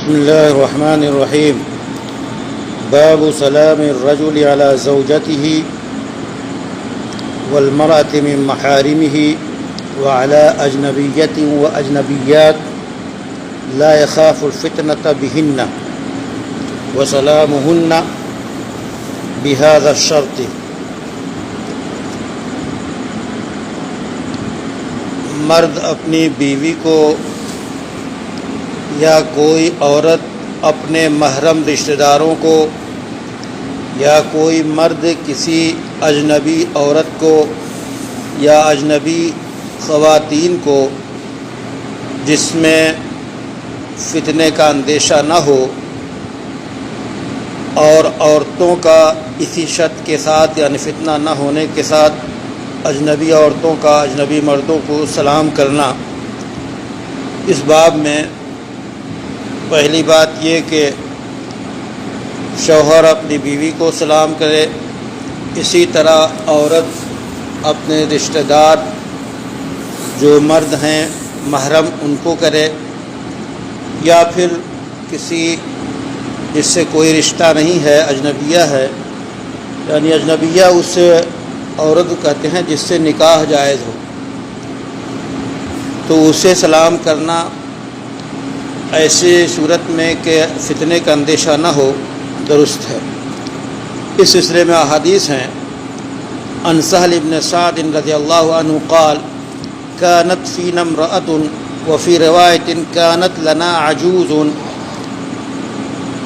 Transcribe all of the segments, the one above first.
بسم الله الرحمن الرحيم. باب سلام الرجل على زوجته والمرأة من محارمه وعلى أجنبية وأجنبيات لا يخاف الفتنة بهن وسلامهن بهذا الشرط. مرد اپنی بیوی کو یا کوئی عورت اپنے محرم رشتہ داروں کو یا کوئی مرد کسی اجنبی عورت کو یا اجنبی خواتین کو جس میں فتنے کا اندیشہ نہ ہو، اور عورتوں کا اسی شرط کے ساتھ یعنی فتنہ نہ ہونے کے ساتھ اجنبی عورتوں کا اجنبی مردوں کو سلام کرنا. اس باب میں پہلی بات یہ کہ شوہر اپنی بیوی کو سلام کرے، اسی طرح عورت اپنے رشتہ دار جو مرد ہیں محرم ان کو کرے، یا پھر کسی جس سے کوئی رشتہ نہیں ہے اجنبیہ ہے، یعنی اجنبیہ اس عورت کہتے ہیں جس سے نکاح جائز ہو، تو اسے سلام کرنا ایسی صورت میں کہ فتنے کا اندیشہ نہ ہو درست ہے. اس سلسلے میں احادیث ہیں. عن سہل بن سعد رضی اللہ عنہ قال كانت فينا امرأة وفي رواية كانت لنا عجوز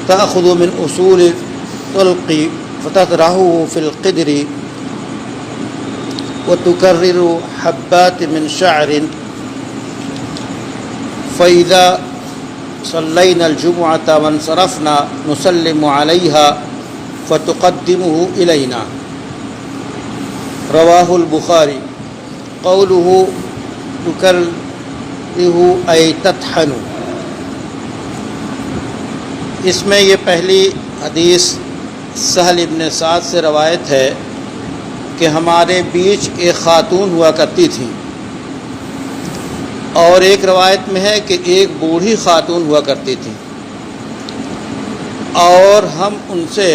تأخذ من أصول الطلق فتطرحه في القدر وتكرر حبات من شعر فإذا صلينا الجمعة وانصرفنا نسلم عليها فتقدمه إلينا. رواه البخاري. قوله تكرره أي تطحن. اس میں یہ پہلی حدیث سہل ابن سعد سے روایت ہے کہ ہمارے بیچ ایک خاتون ہوا کرتی تھی، اور ایک روایت میں ہے کہ ایک بوڑھی خاتون ہوا کرتی تھی، اور ہم ان سے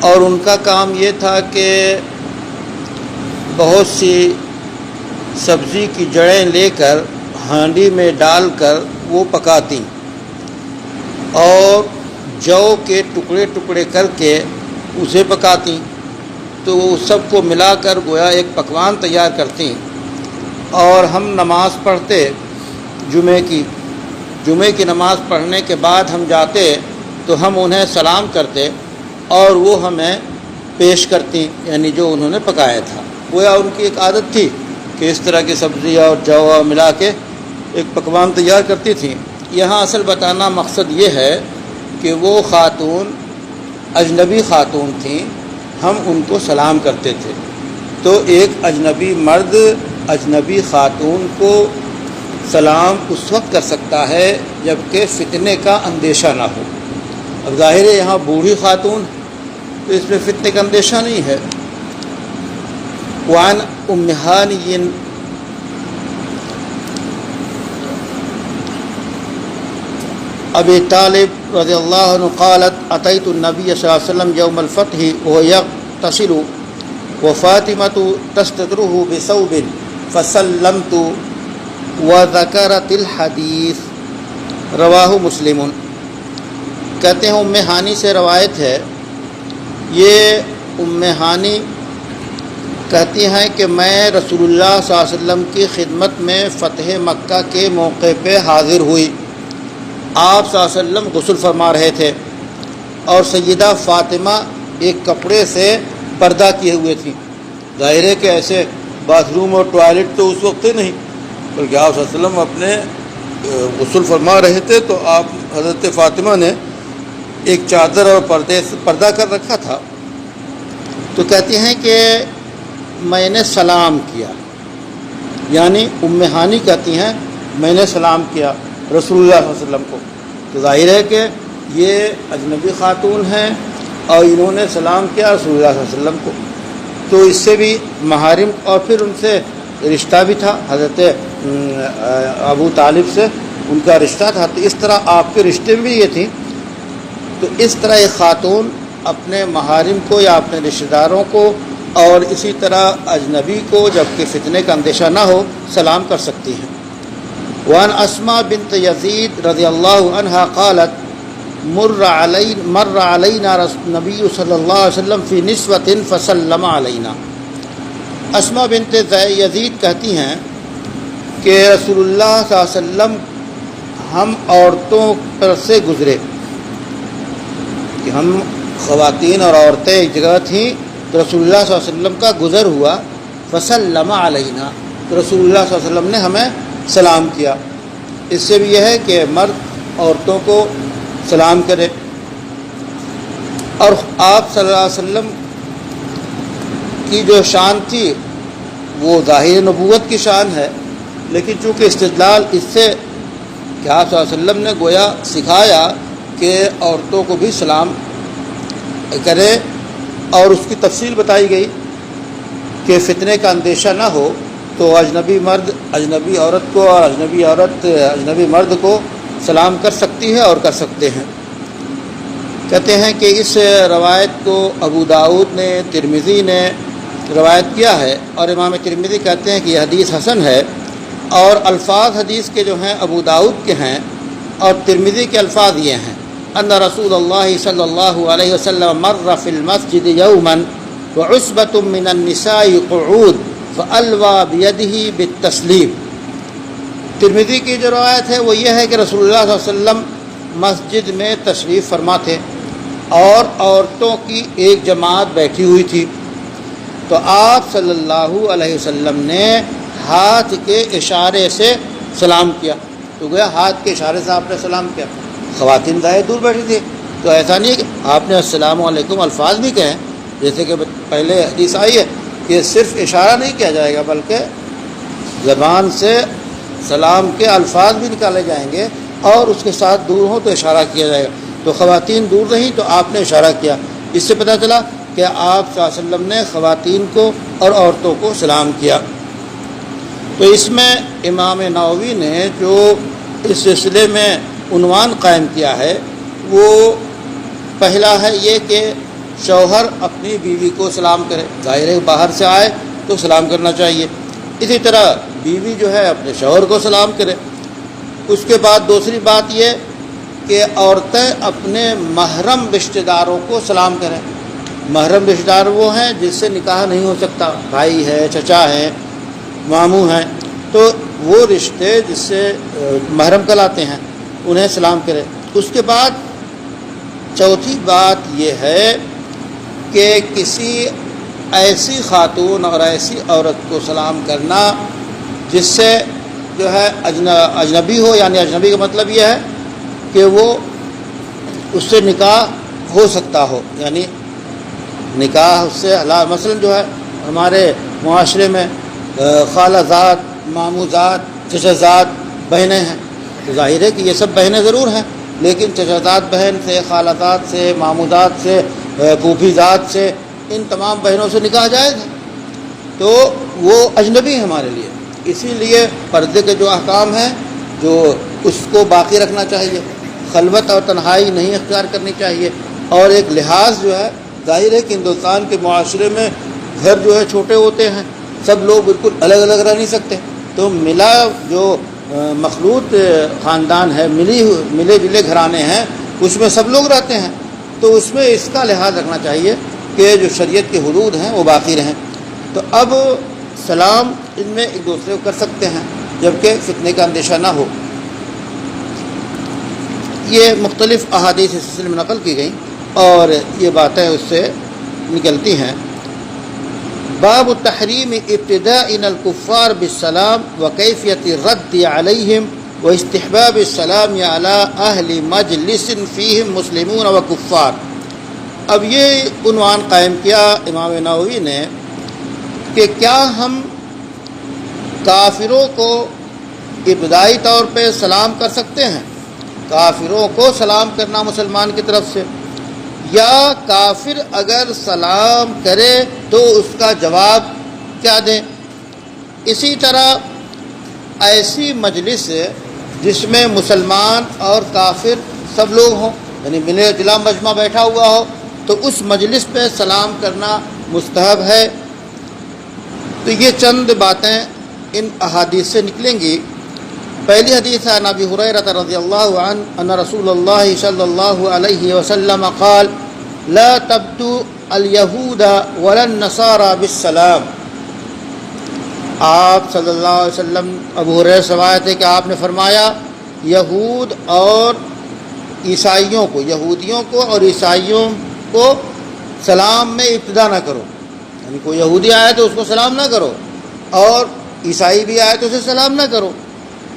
اور ان کا کام یہ تھا کہ بہت سی سبزی کی جڑیں لے کر ہانڈی میں ڈال کر وہ پکاتی، اور جو کے ٹکڑے ٹکڑے کر کے اسے پکاتی، تو وہ سب کو ملا کر گویا ایک پکوان تیار کرتی. اور ہم نماز پڑھتے جمعے کی نماز پڑھنے کے بعد ہم جاتے تو ہم انہیں سلام کرتے اور وہ ہمیں پیش کرتی، یعنی جو انہوں نے پکایا تھا. گویا ان کی ایک عادت تھی کہ اس طرح کی سبزی اور جو ملا کے ایک پکوان تیار کرتی تھیں. یہاں اصل بتانا مقصد یہ ہے کہ وہ خاتون اجنبی خاتون تھیں، ہم ان کو سلام کرتے تھے. تو ایک اجنبی مرد اجنبی خاتون کو سلام اس وقت کر سکتا ہے جب کہ فتنے کا اندیشہ نہ ہو. اب ظاہر ہے یہاں بوڑھی خاتون تو اس میں فتنے کا اندیشہ نہیں ہے. وعن ام ہانی ابی طالب رضی اللہ عنہ قالت اتیت النبی صلی اللہ علیہ وسلم یوم الفتح وهو یغتسل وفاطمۃ تستتره بثوب فسلمت وذکرت الحدیث. رواہ مسلم. کہتے ہیں ام ہانی سے روایت ہے. یہ ام ہانی کہتی ہیں کہ میں رسول اللہ صلی اللہ علیہ وسلم کی خدمت میں فتح مکہ کے موقع پہ حاضر ہوئی. آپ صلی اللہ علیہ وسلم غسل فرما رہے تھے اور سیدہ فاطمہ ایک کپڑے سے پردہ کیے ہوئے تھیں. ظاہر ہے کہ ایسے باتھ روم اور ٹوائلٹ تو اس وقت ہی نہیں، بلکہ آپ صلی اللہ علیہ وسلم اپنے غسل فرما رہے تھے تو آپ حضرت فاطمہ نے ایک چادر اور پردہ کر رکھا تھا. تو کہتی ہیں کہ میں نے سلام کیا، یعنی ام ہانی کہتی ہیں میں نے سلام کیا رسول اللہ صلی اللہ علیہ وسلم کو. تو ظاہر ہے کہ یہ اجنبی خاتون ہیں اور انہوں نے سلام کیا رسول اللہ صلی اللہ علیہ وسلم کو. تو اس سے بھی محارم اور پھر ان سے رشتہ بھی تھا حضرت ابو طالب سے، ان کا رشتہ تھا، تو اس طرح آپ کے رشتے میں بھی یہ تھی. تو اس طرح ایک خاتون اپنے محارم کو یا اپنے رشتہ داروں کو اور اسی طرح اجنبی کو جبکہ فتنے کا اندیشہ نہ ہو سلام کر سکتی ہیں. وعن اسماء بنت یزید رضی اللہ عنہا قالت مر علینا نبی صلی اللہ علیہ وسلم فی نسوۃ فسلم علینا. اسماء بنت یزید کہتی ہیں کہ رسول اللہ صلی اللہ علیہ وسلم ہم عورتوں پر سے گزرے، کہ ہم خواتین اور عورتیں ایک جگہ تھیں تو رسول اللہ صلی اللہ علیہ وسلم کا گزر ہوا. فسلم علینا، تو رسول اللہ صلی اللہ علیہ وسلم نے ہمیں سلام کیا. اس سے بھی یہ ہے کہ مرد عورتوں کو سلام کرے. اور آپ صلی اللہ علیہ وسلم کی جو شان تھی وہ ظاہر نبوت کی شان ہے، لیکن چونکہ استدلال اس سے کہ آپ صلی اللہ علیہ وسلم نے گویا سکھایا کہ عورتوں کو بھی سلام کرے اور اس کی تفصیل بتائی گئی کہ فتنے کا اندیشہ نہ ہو تو اجنبی مرد اجنبی عورت کو اور اجنبی عورت اجنبی مرد کو سلام کر سکتی ہے اور کر سکتے ہیں. کہتے ہیں کہ اس روایت کو ابو داؤد نے، ترمذی نے روایت کیا ہے، اور امام ترمذی کہتے ہیں کہ یہ حدیث حسن ہے. اور الفاظ حدیث کے جو ہیں ابو داؤد کے ہیں اور ترمذی کے الفاظ یہ ہیں ان رسول اللہ صلی اللہ علیہ وسلم مر فی المسجد یوما وعصبۃ من النساء قعود فالوى بیدہ بالتسلیم. ترمذی کی جو روایت ہے وہ یہ ہے کہ رسول اللہ صلی اللہ علیہ وسلم مسجد میں تشریف فرما تھے اور عورتوں کی ایک جماعت بیٹھی ہوئی تھی، تو آپ صلی اللہ علیہ وسلم نے ہاتھ کے اشارے سے سلام کیا. تو گویا ہاتھ کے اشارے سے آپ نے سلام کیا. خواتین ظاہر دور بیٹھی تھی، تو ایسا نہیں کہ آپ نے السلام علیکم الفاظ بھی کہیں، جیسے کہ پہلے حدیث آئی ہے کہ صرف اشارہ نہیں کیا جائے گا بلکہ زبان سے سلام کے الفاظ بھی نکالے جائیں گے اور اس کے ساتھ دور ہوں تو اشارہ کیا جائے گا. تو خواتین دور رہیں تو آپ نے اشارہ کیا. اس سے پتہ چلا کہ آپ صلی اللہ علیہ وسلم نے خواتین کو اور عورتوں کو سلام کیا. تو اس میں امام نووی نے جو اس سلسلے میں عنوان قائم کیا ہے وہ پہلا ہے یہ کہ شوہر اپنی بیوی کو سلام کرے. ظاہر ہے باہر سے آئے تو سلام کرنا چاہیے. اسی طرح بیوی جو ہے اپنے شوہر کو سلام کرے. اس کے بعد دوسری بات یہ کہ عورتیں اپنے محرم رشتہ داروں کو سلام کریں. محرم رشتہ دار وہ ہیں جس سے نکاح نہیں ہو سکتا، بھائی ہے، چچا ہیں، ماموں ہیں، تو وہ رشتے جس سے محرم کہلاتے ہیں انہیں سلام کرے. اس کے بعد چوتھی بات یہ ہے کہ کسی ایسی خاتون اور ایسی عورت کو سلام کرنا جس سے جو ہے اجنبی ہو، یعنی اجنبی کا مطلب یہ ہے کہ وہ اس سے نکاح ہو سکتا ہو، یعنی نکاح اس سے حلال. مثلا جو ہے ہمارے معاشرے میں خالہ زاد، ماموں زاد، چچا زاد بہنیں ہیں، تو ظاہر ہے کہ یہ سب بہنیں ضرور ہیں، لیکن چچا زاد بہن سے، خالہ زاد سے، ماموں زاد سے، پھوپھی زاد سے، ان تمام بہنوں سے نکاح جائز ہے، تو وہ اجنبی ہیں ہمارے لیے. اسی لیے پردے کے جو احکام ہیں جو اس کو باقی رکھنا چاہیے، خلوت اور تنہائی نہیں اختیار کرنی چاہیے. اور ایک لحاظ جو ہے ظاہر ہے کہ ہندوستان کے معاشرے میں گھر جو ہے چھوٹے ہوتے ہیں، سب لوگ بالکل الگ الگ رہ نہیں سکتے، تو ملا جو مخلوط خاندان ہے، ملے جلے گھرانے ہیں، اس میں سب لوگ رہتے ہیں، تو اس میں اس کا لحاظ رکھنا چاہیے کہ جو شریعت کے حدود ہیں وہ باقی رہیں. تو اب سلام ان میں ایک دوسرے کو کر سکتے ہیں جبکہ فتنے کا اندیشہ نہ ہو. یہ مختلف احادیث اس سلسلے میں نقل کی گئیں اور یہ باتیں اس سے نکلتی ہیں. باب تحریم ابتداء الکفار بالسلام وکیفیت الرد علیہم واستحباب السلام علی اہل مجلس فیہم مسلمون وکفار. اب یہ عنوان قائم کیا امام نووی نے کہ کیا ہم کافروں کو ابتدائی طور پہ سلام کر سکتے ہیں، کافروں کو سلام کرنا مسلمان کی طرف سے، یا کافر اگر سلام کرے تو اس کا جواب کیا دیں. اسی طرح ایسی مجلس جس میں مسلمان اور کافر سب لوگ ہوں، یعنی ملے جلا مجمع بیٹھا ہوا ہو، تو اس مجلس پہ سلام کرنا مستحب ہے۔ تو یہ چند باتیں ان احادیث سے نکلیں گی۔ پہلی حدیث ہے ابی ہریرہ رضی اللہ عنہ ان رسول اللہ صلی اللہ علیہ وسلم قال لا تبدو الیہود ولا النصارى بالسلام۔ آپ صلی اللہ علیہ وسلم ابو ہریرہ سے روایت ہے کہ آپ نے فرمایا یہود اور عیسائیوں کو، یہودیوں کو اور عیسائیوں کو سلام میں ابتدا نہ کرو، یعنی کوئی یہودی آئے تو اس کو سلام نہ کرو، اور عیسائی بھی آئے تو اسے سلام نہ کرو۔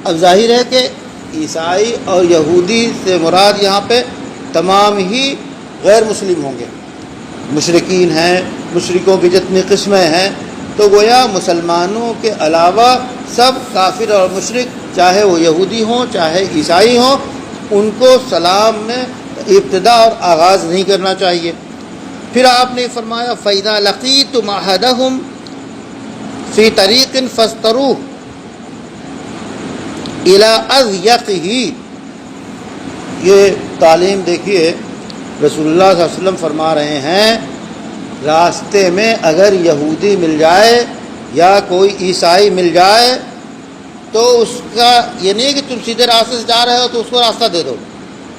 اب ظاہر ہے کہ عیسائی اور یہودی سے مراد یہاں پہ تمام ہی غیر مسلم ہوں گے، مشرکین ہیں، مشرکوں کی جتنی قسمیں ہیں، تو گویا مسلمانوں کے علاوہ سب کافر اور مشرک، چاہے وہ یہودی ہوں چاہے عیسائی ہوں، ان کو سلام میں ابتدا اور آغاز نہیں کرنا چاہیے۔ پھر آپ نے فرمایا فَإِذَا لَقِيتُمْ أَحَدَهُمْ فِي طَرِيقٍ فَاسْتَرُوهُ إِلَىٰ أَضْيَقِهِ۔ یہ تعلیم دیکھیے، رسول اللہ صلی اللہ علیہ وسلم فرما رہے ہیں راستے میں اگر یہودی مل جائے یا کوئی عیسائی مل جائے تو اس کا یہ نہیں کہ تم سیدھے راستے سے جا رہے ہو تو اس کو راستہ دے دو،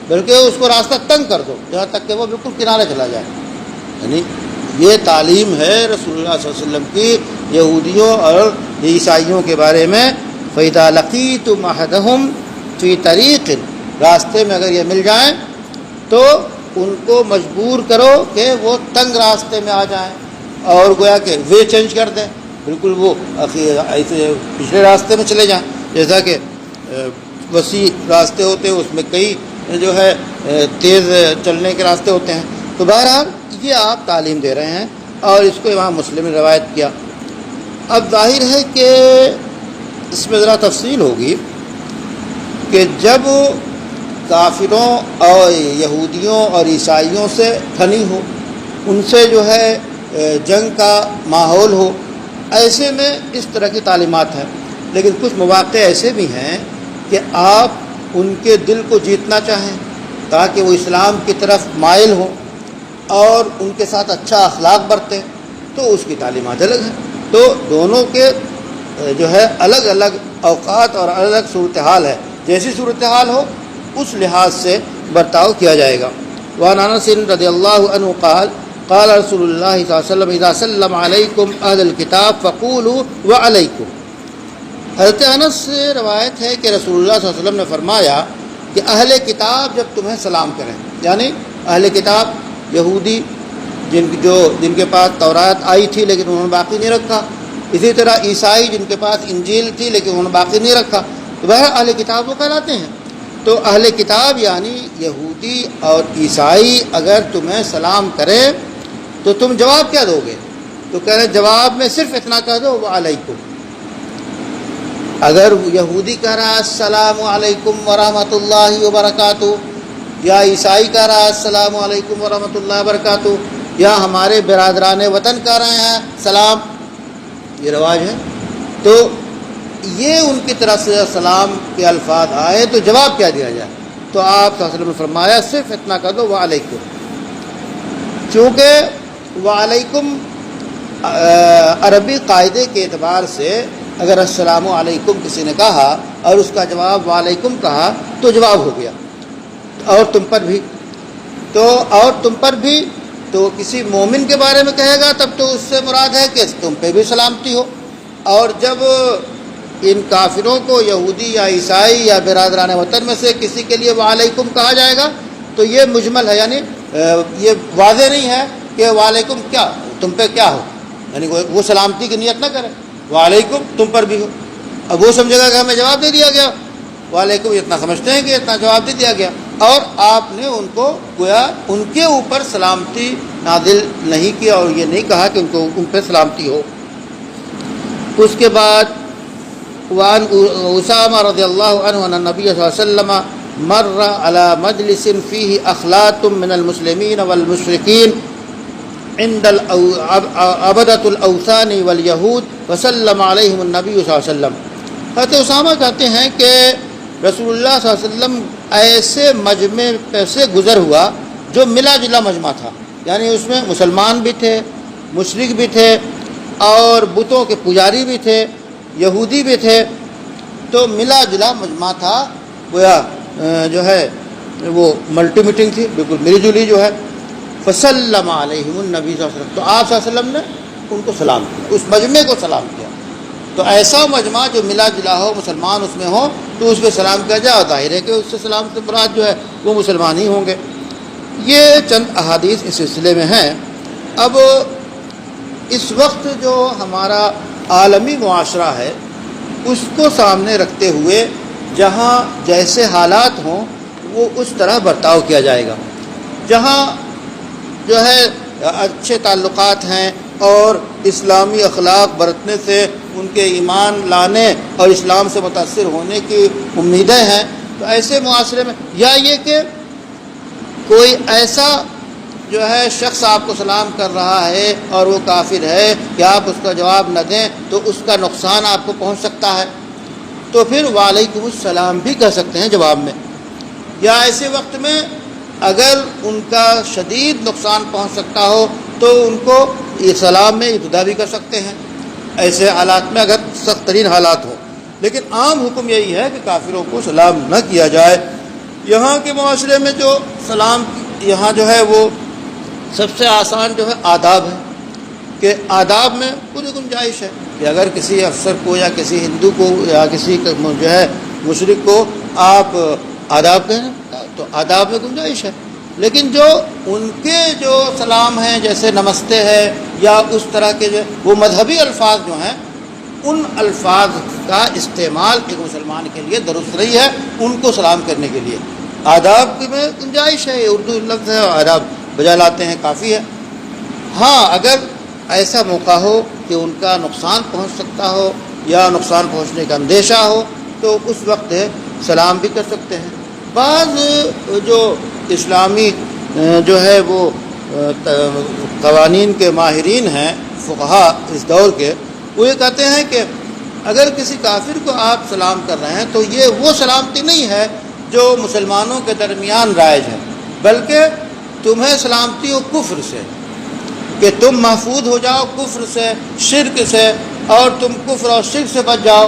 بلکہ اس کو راستہ تنگ کر دو جہاں تک کہ وہ بالکل کنارے چلا جائے۔ یعنی یہ تعلیم ہے رسول اللہ صلی اللہ علیہ وسلم کی یہودیوں اور عیسائیوں کے بارے میں۔ فَإِذَا لَقِيتُمْ أَحَدَهُمْ فِي طَرِيقٍ، راستے میں اگر یہ مل جائیں تو ان کو مجبور کرو کہ وہ تنگ راستے میں آ جائیں اور گویا کہ وے چینج کر دیں، بالکل وہ ایسے پچھلے راستے میں چلے جائیں۔ جیسا کہ وسیع راستے ہوتے ہیں، اس میں کئی جو ہے تیز چلنے کے راستے ہوتے ہیں۔ تو بہرحال یہ آپ تعلیم دے رہے ہیں اور اس کو امام مسلم نے روایت کیا۔ اب ظاہر ہے کہ اس میں ذرا تفصیل ہوگی کہ جب کافروں اور یہودیوں اور عیسائیوں سے تھنی ہو، ان سے جو ہے جنگ کا ماحول ہو، ایسے میں اس طرح کی تعلیمات ہیں۔ لیکن کچھ مواقع ایسے بھی ہیں کہ آپ ان کے دل کو جیتنا چاہیں تاکہ وہ اسلام کی طرف مائل ہوں اور ان کے ساتھ اچھا اخلاق برتیں، تو اس کی تعلیمات الگ ہیں۔ تو دونوں کے جو ہے الگ الگ اوقات اور الگ الگ صورتحال ہے، جیسی صورتحال ہو اس لحاظ سے برتاؤ کیا جائے گا۔ وعن انس رضی اللہ عنہ قال قال رسول اللہ صلی اللہ علیہ وسلم اذا سلم علیکم اہل الکتاب فقولوا وعلیکم۔ حضرت انس سے روایت ہے کہ رسول اللہ صلی اللہ علیہ وسلم نے فرمایا کہ اہل کتاب جب تمہیں سلام کریں، یعنی اہل کتاب یہودی جن کے پاس تورات آئی تھی لیکن انہوں نے باقی نہیں رکھا، اسی طرح عیسائی جن کے پاس انجیل تھی لیکن انہوں نے باقی نہیں رکھا، تو بہر اہل کتاب وہ کہلاتے ہیں۔ تو اہل کتاب یعنی یہودی اور عیسائی اگر تمہیں سلام کرے تو تم جواب کیا دو گے؟ تو کہہ رہے جواب میں صرف اتنا کہہ دو وعلیکم۔ اگر یہودی کہہ رہا ہے السلام علیکم ورحمۃ اللہ وبرکاتہ، یا عیسائی کہہ رہا ہے السلام علیکم ورحمۃ اللہ وبرکاتہ، یا ہمارے برادران وطن کہہ رہے ہیں سلام، یہ رواج ہے، تو یہ ان کی طرف سے سلام کے الفاظ آئے تو جواب کیا دیا جائے؟ تو آپ صلی اللہ علیہ وسلم نے فرمایا صرف اتنا کہہ دو وعلیکم، چونکہ وعلیکم عربی قاعدے کے اعتبار سے اگر السلام علیکم کسی نے کہا اور اس کا جواب وعلیکم کہا تو جواب ہو گیا، اور تم پر بھی تو کسی مومن کے بارے میں کہے گا تب تو اس سے مراد ہے کہ تم پہ بھی سلامتی ہو، اور جب ان کافروں کو یہودی یا عیسائی یا برادران وطن میں سے کسی کے لیے وعلیکم کہا جائے گا تو یہ مجمل ہے، یعنی یہ واضح نہیں ہے کہ وعلیکم کیا تم پہ کیا ہو، یعنی وہ سلامتی کی نیت نہ کرے، وعلیکم تم پر بھی ہو۔ اب وہ سمجھے گا کہ ہمیں جواب دے دیا گیا، وعلیکم اتنا سمجھتے ہیں کہ اتنا جواب دے دیا گیا، اور آپ نے ان کو گویا ان کے اوپر سلامتی نازل نہیں کیا اور یہ نہیں کہا کہ ان پہ سلامتی ہو۔ اس کے بعد وعن اسامہ رضی اللہ عنہ ان النبی صلی اللہ علیہ وسلم مر على مجلس فيه اخلاط من المسلمین والمشرکین عند عبدۃ الاوثان والیہود وسلم علیہم النبی صلی اللہ علیہ وسلم۔ حضرت اسامہ کہتے ہیں کہ رسول اللہ صلی اللہ علیہ وسلم ایسے مجمع سے گزر ہوا جو ملا جلا مجمع تھا، یعنی اس میں مسلمان بھی تھے، مشرک بھی تھے، اور بتوں کے پجاری بھی تھے، یہودی بھی تھے، تو ملا جلا مجمع تھا، گویا جو ہے وہ ملٹی میٹنگ تھی، بالکل ملی جلی جو ہے۔ فسلم علیہم النبی صلی اللہ علیہ وسلم، تو آپ صلی اللہ علیہ وسلم نے ان کو سلام کیا، اس مجمع کو سلام کیا۔ تو ایسا مجمع جو ملا جلا ہو، مسلمان اس میں ہو، تو اس پہ سلام کیا جائے، ظاہر ہے کہ اس سے سلام سے مراد جو ہے وہ مسلمان ہی ہوں گے۔ یہ چند احادیث اس سلسلے میں ہیں۔ اب اس وقت جو ہمارا عالمی معاشرہ ہے اس کو سامنے رکھتے ہوئے جہاں جیسے حالات ہوں وہ اس طرح برتاؤ کیا جائے گا۔ جہاں جو ہے اچھے تعلقات ہیں اور اسلامی اخلاق برتنے سے ان کے ایمان لانے اور اسلام سے متاثر ہونے کی امیدیں ہیں، تو ایسے معاشرے میں یا یہ کہ کوئی ایسا جو ہے شخص آپ کو سلام کر رہا ہے اور وہ کافر ہے کہ آپ اس کا جواب نہ دیں تو اس کا نقصان آپ کو پہنچ سکتا ہے، تو پھر وعلیکم السلام بھی کہہ سکتے ہیں جواب میں۔ یا ایسے وقت میں اگر ان کا شدید نقصان پہنچ سکتا ہو تو ان کو یہ سلام میں ابتدا بھی کر سکتے ہیں، ایسے حالات میں اگر سخت ترین حالات ہوں۔ لیکن عام حکم یہی ہے کہ کافروں کو سلام نہ کیا جائے۔ یہاں کے معاشرے میں جو سلام یہاں جو ہے وہ سب سے آسان جو ہے آداب ہے، کہ آداب میں پوری گنجائش ہے کہ اگر کسی افسر کو یا کسی ہندو کو یا کسی جو ہے مشرک کو آپ آداب کہیں تو آداب میں گنجائش ہے، لیکن جو ان کے جو سلام ہیں جیسے نمستے ہے یا اس طرح کے جو وہ مذہبی الفاظ جو ہیں ان الفاظ کا استعمال ایک مسلمان کے لیے درست نہیں ہے، ان کو سلام کرنے کے لیے آداب کی میں گنجائش ہے، اردو لفظ ہے، آداب بجا لاتے ہیں کافی ہے۔ ہاں اگر ایسا موقع ہو کہ ان کا نقصان پہنچ سکتا ہو یا نقصان پہنچنے کا اندیشہ ہو تو اس وقت سلام بھی کر سکتے ہیں۔ بعض جو اسلامی جو ہے وہ قوانین کے ماہرین ہیں فقہا اس دور کے، وہ یہ کہتے ہیں کہ اگر کسی کافر کو آپ سلام کر رہے ہیں تو یہ وہ سلامتی نہیں ہے جو مسلمانوں کے درمیان رائج ہے، بلکہ تمہیں سلامتی ہو کفر سے، کہ تم محفوظ ہو جاؤ کفر سے، شرک سے، اور تم کفر اور شرک سے بچ جاؤ،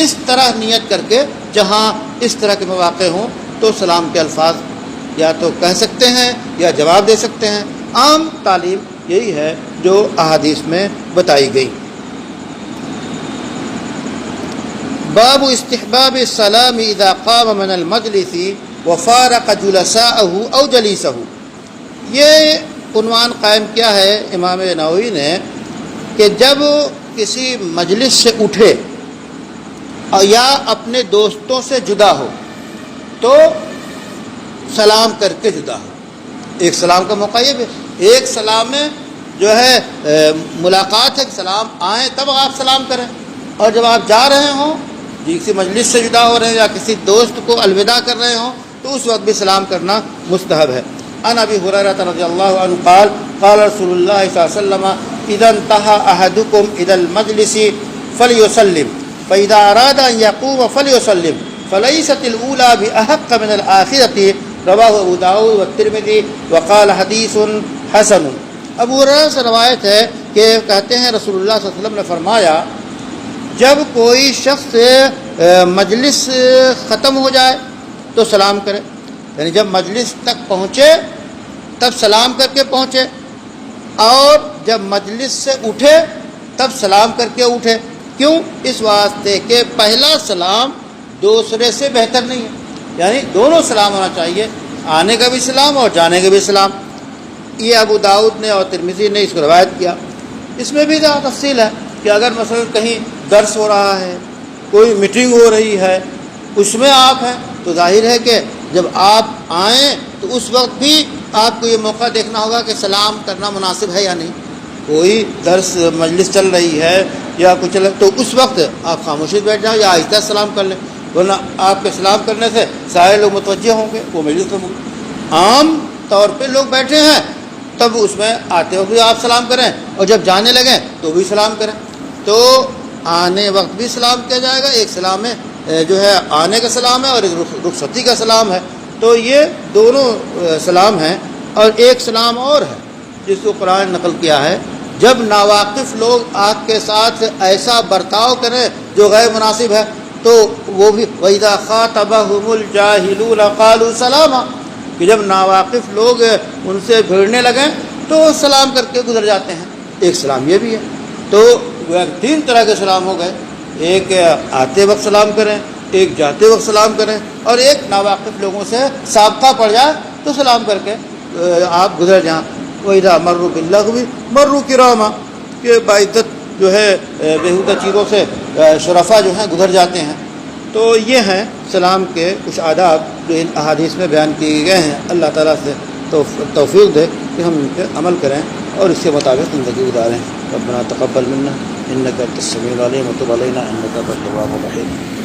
اس طرح نیت کر کے جہاں اس طرح کے مواقع ہوں تو سلام کے الفاظ یا تو کہہ سکتے ہیں یا جواب دے سکتے ہیں۔ عام تعلیم یہی ہے جو احادیث میں بتائی گئی۔ باب استحباب السلام اذا قام من المجلس وفارق جلساءه او جلیسه، یہ عنوان قائم کیا ہے امام نووی نے کہ جب کسی مجلس سے اٹھے یا اپنے دوستوں سے جدا ہو تو سلام کر کے جدا ہو۔ ایک سلام کا موقع یہ بھی، ایک سلام میں جو ہے ملاقات ہے کہ سلام آئیں تب آپ سلام کریں، اور جب آپ جا رہے ہوں کسی مجلس سے جدا ہو رہے ہیں یا کسی دوست کو الوداع کر رہے ہوں تو اس وقت بھی سلام کرنا مستحب ہے۔ عن ابی ہریرہ رضی اللہ عنہ قال قال رسول اللہ صلی اللہ علیہ وسلم اذا انتهى احدكم الى المجلس فليسلم فاذا اراد ان يقوم فليسلم فليست الاولى باحق من الاخرة رواہ ابو داؤد والترمذی وقال حدیث حسن۔ ابو ہریرہ سے روایت ہے کہ کہتے ہیں رسول اللہ صلی اللہ علیہ وسلم نے فرمایا جب کوئی شخص مجلس ختم ہو جائے تو سلام کرے، یعنی جب مجلس تک پہنچے تب سلام کر کے پہنچے، اور جب مجلس سے اٹھے تب سلام کر کے اٹھے۔ کیوں؟ اس واسطے کہ پہلا سلام دوسرے سے بہتر نہیں ہے، یعنی دونوں سلام ہونا چاہیے، آنے کا بھی سلام اور جانے کا بھی سلام۔ یہ ابو داؤد نے اور ترمذی نے اس کو روایت کیا۔ اس میں بھی زیادہ تفصیل ہے کہ اگر مثلا کہیں درس ہو رہا ہے، کوئی میٹنگ ہو رہی ہے، اس میں آپ ہیں تو ظاہر ہے کہ جب آپ آئیں تو اس وقت بھی آپ کو یہ موقع دیکھنا ہوگا کہ سلام کرنا مناسب ہے یا نہیں۔ کوئی درس مجلس چل رہی ہے یا کچھ تو اس وقت آپ خاموشی بیٹھ جاؤ یا آہستہ سلام کر لیں، ورنہ آپ کے سلام کرنے سے سارے لوگ متوجہ ہوں گے، وہ مجلس میں عام طور پہ لوگ بیٹھے ہیں تب اس میں آتے وقت بھی آپ سلام کریں اور جب جانے لگیں تو بھی سلام کریں۔ تو آنے وقت بھی سلام کیا جائے گا، ایک سلام میں جو ہے آنے کا سلام ہے اور ایک رخصتی کا سلام ہے، تو یہ دونوں سلام ہیں۔ اور ایک سلام اور ہے جس کو قرآن نے نقل کیا ہے، جب ناواقف لوگ آپ کے ساتھ ایسا برتاؤ کریں جو غیر مناسب ہے تو وہ بھی وَإِذَا خَاطَبَهُمُ الْجَاهِلُونَ قَالُوا سَلَامًا، کہ جب ناواقف لوگ ان سے بھیڑنے لگیں تو وہ سلام کر کے گزر جاتے ہیں۔ ایک سلام یہ بھی ہے۔ تو تین طرح کے سلام ہو گئے، ایک آتے وقت سلام کریں، ایک جاتے وقت سلام کریں، اور ایک ناواقف لوگوں سے سابقہ پڑ جائے تو سلام کر کے آپ گزر جائیں۔ وَإِذَا مَرُّوا بِاللَّغْوِ مَرُّوا كِرَامًا، کہ باعزت جو ہے بیہودہ چیزوں سے شرفا جو ہیں گزر جاتے ہیں۔ تو یہ ہیں سلام کے کچھ آداب جو ان احادیث میں بیان کیے گئے ہیں۔ اللہ تعالیٰ سے توفیق دے کہ ہم ان پہ عمل کریں اور اس کے مطابق زندگی گزاریں۔ ربنا تقبل منا انك انت السميع العليم وتب علينا انك انت التواب الرحيم۔